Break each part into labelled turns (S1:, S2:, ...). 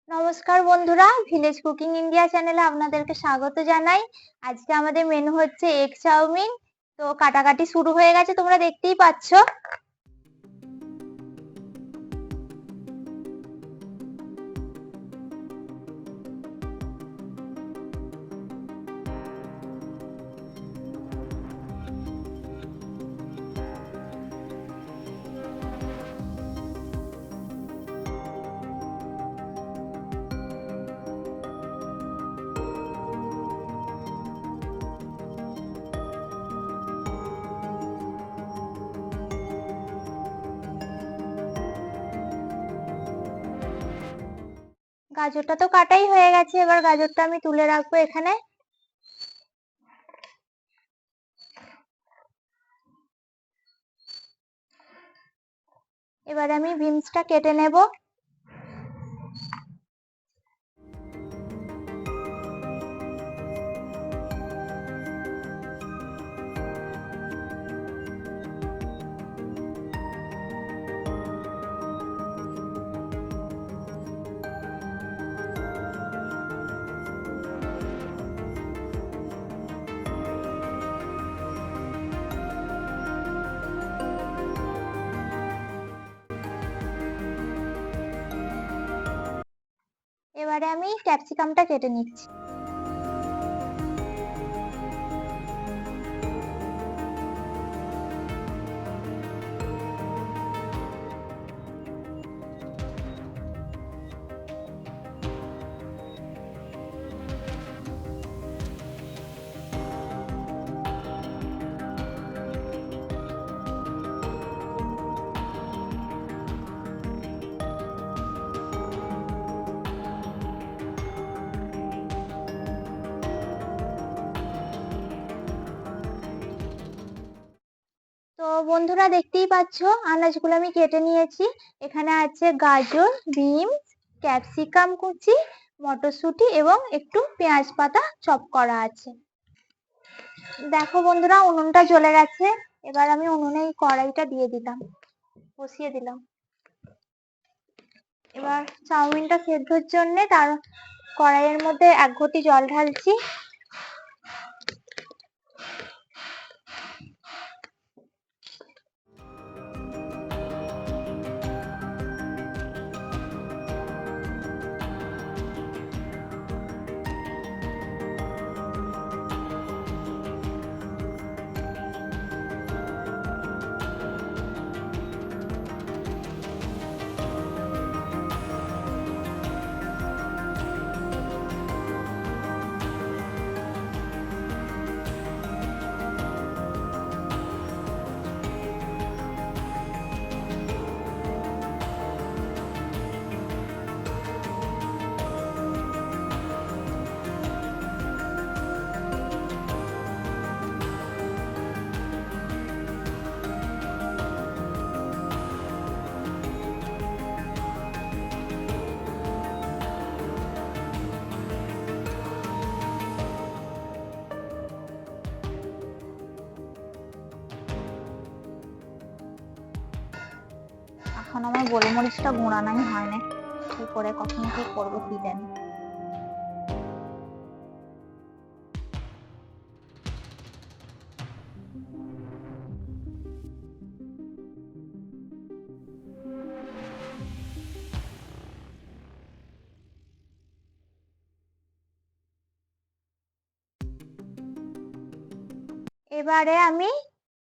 S1: নমস্কার বন্ধুরা, village cooking India চ্যানেলে আপনাদেরকে স্বাগত জানাই। আজকে আমাদের মেনু হচ্ছে এগ চাউমিন। তো কাটাকাটি শুরু হয়ে গেছে, তোমরা দেখতেই পাচ্ছ। গাজরটা তো কাটাই হয়ে গেছে, এবার গাজরটা আমি তুলে রাখবো এখানে। এবার আমি বিনসটা কেটে নেব। এবারে আমি ক্যাপসিকামটা কেটে নিচ্ছি। তো বন্ধুরা দেখতেই পাচ্ছ, আনাজগুলো আমি কেটে নিয়েছি। এখানে আছে গাজর, বিন, ক্যাপসিকাম কুচি, মটরশুঁটি এবং একটু পেঁয়াজ পাতা চপ করা আছে। দেখো বন্ধুরা, উনুনটা জ্বলে গেছে। এবার আমি উনুনে এই কড়াইটা দিয়ে দিলাম, বসিয়ে দিলাম। এবার চাউমিনটা সেদ্ধর জন্য তার কড়াইয়ের মধ্যে 1 ঘটি জল ঢালছি। এখন আমার গোলমরিচটা গুঁড়ানোই হয় না, কি করে কখন কি করবো কি জানি। এবারে আমি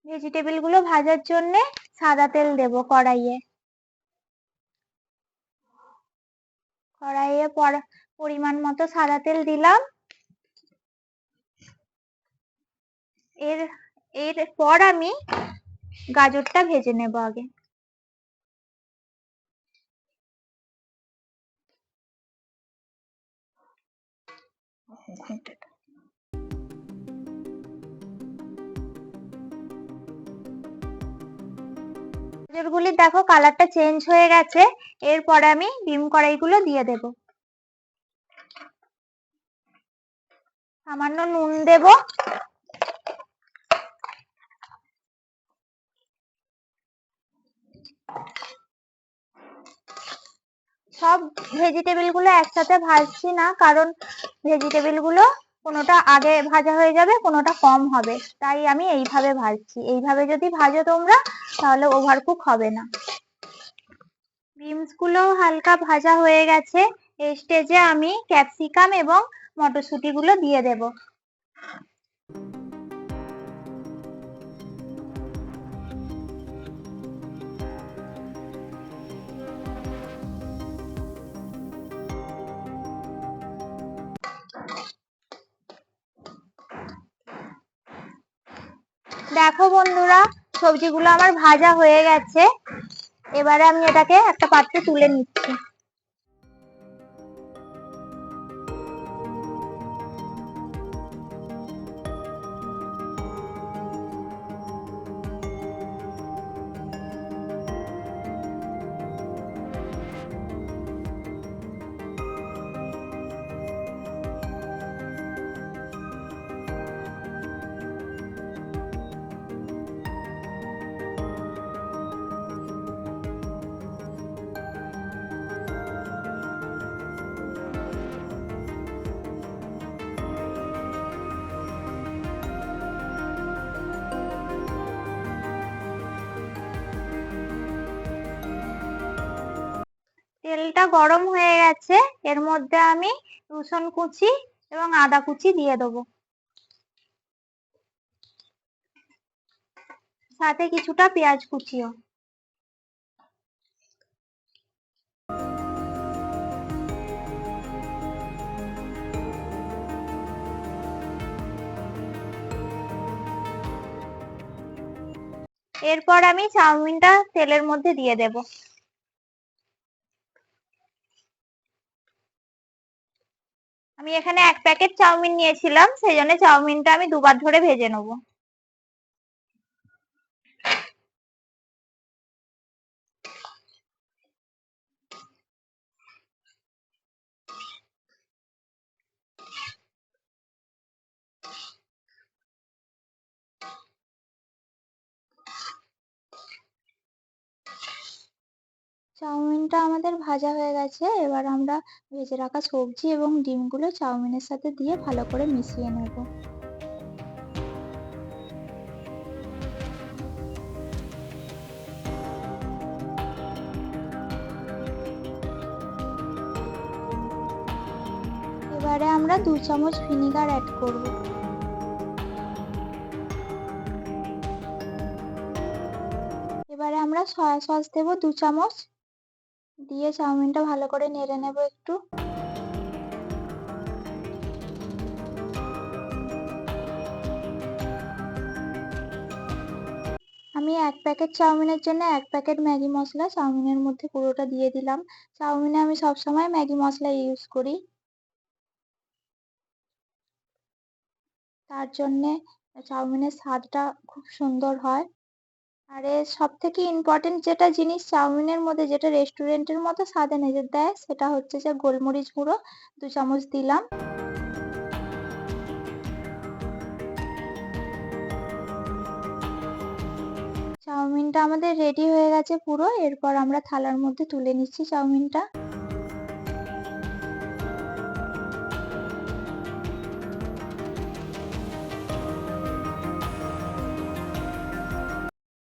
S1: ভেজিটেবল গুলো ভাজার জন্য সাদা তেল দেব কড়াইয়ে। কড়াইয়ে পরিমাণ মতো সাদা তেল দিলাম। এরপর আমি গাজরটা ভেজে নেব আগে। গাজরগুলি দেখো কালারটা চেঞ্জ হয়ে গেছে। এরপরে আমি ডিম কড়াইগুলো দিয়ে দেব। সামান্য নুন দেব। সব ভেজিটেবল গুলো একসাথে ভাজছি না, কারণ ভেজিটেবল গুলো কোনোটা আগে ভাজা হয়ে যাবে, কোনোটা কম হবে, তাই আমি এইভাবে ভাজছি। এইভাবে যদি ভাজো তোমরা তাহলে ওভারকুক হবে না। বিনস গুলো হালকা ভাজা হয়ে গেছে। এই স্টেজে আমি ক্যাপসিকাম এবং মটরশুঁটি গুলো দিয়ে দেব। দেখো বন্ধুরা, সবজিগুলো আমার ভাজা হয়ে গেছে। এবারে আমি এটাকে একটা পাত্রে তুলে নিচ্ছি। তেলটা গরম হয়ে গেছে, এর মধ্যে আমি রসুন কুচি এবং আদা কুচি দিয়ে দেবো, সাথে কিছুটা পেঁয়াজ কুচিও। এরপর আমি চাউমিনটা তেলের মধ্যে দিয়ে দেব। আমি এখানে 1 প্যাকেট চাউমিন নিয়েছিলাম, সেই জন্য চাউমিনটা আমি দুবার ধরে ভেজে নেব। চাউমিনটা আমাদের ভাজা হয়ে গেছে। এবার আমরা ভেজে রাখা সবজি এবং ডিমগুলো চাউমিনের সাথে দিয়ে ভালো করে মিশিয়ে নেব। এবারে আমরা 2 চামচ ভিনিগার অ্যাড করব। এবারে আমরা সয়া সস দেব 2 চামচ, দিয়ে চাউমিনটা ভালো করে নেড়ে নেব একটু। আমি 1 প্যাকেট চাউমিনের জন্য 1 প্যাকেট ম্যাগি মশলা চাউমিনের মধ্যে পুরোটা দিয়ে দিলাম। চাউমিনে আমি সবসময় ম্যাগি মশলা ইউজ করি, তার জন্যে চাউমিনের স্বাদটা খুব সুন্দর হয়। আর এর সব থেকে ইম্পর্টেন্ট যেটা জিনিস চাউমিনের মধ্যে, যেটা রেস্টুরেন্টের মতো স্বাদ এনে দেয়, সেটা হচ্ছে যে গোলমরিচ গুঁড়ো 2 চামচ দিলাম। চাউমিনটা আমাদের রেডি হয়ে গেছে পুরো। এরপর আমরা থালার মধ্যে তুলে নিচ্ছি চাউমিনটা।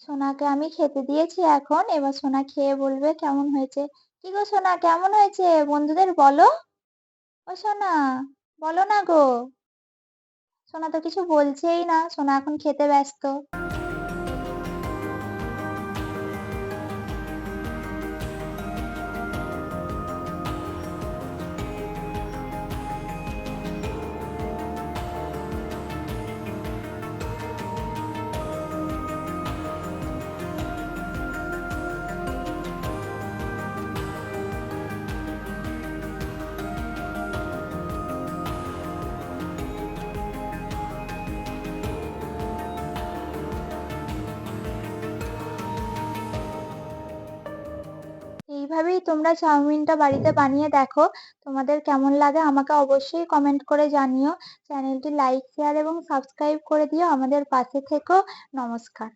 S1: সোনাকে আমি খেতে দিয়েছি এখন, এবার সোনা খেয়ে বলবে কেমন হয়েছে। কি গো সোনা, কেমন হয়েছে বন্ধুদের বলো। ও সোনা, বলো না গো। সোনা তো কিছু বলছেই না, সোনা এখন খেতে ব্যস্ত। এইভাবেই তোমরা চাউমিনটা বাড়িতে বানিয়ে দেখো, তোমাদের কেমন লাগে আমাকে অবশ্যই কমেন্ট করে জানিও। চ্যানেলটি লাইক, শেয়ার এবং সাবস্ক্রাইব করে দিও। আমাদের পাশে থেকো। নমস্কার।